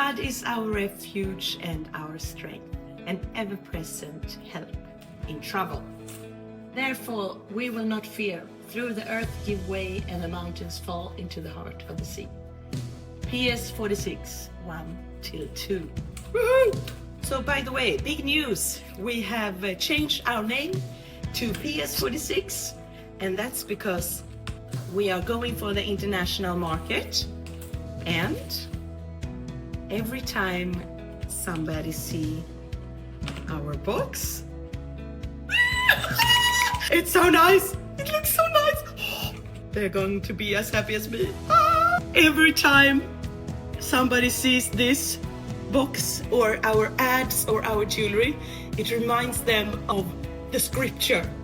God is our refuge and our strength, an ever-present help in trouble. Therefore, we will not fear, though the earth give way and the mountains fall into the heart of the sea. PS46 1-2. Woohoo! So by the way, big news. We have changed our name to PS46, and that's because we are going for the international market, and every time somebody see our box, it's so nice. It looks so nice. They're going to be as happy as me. Every time somebody sees this box or our ads or our jewelry, it reminds them of the scripture.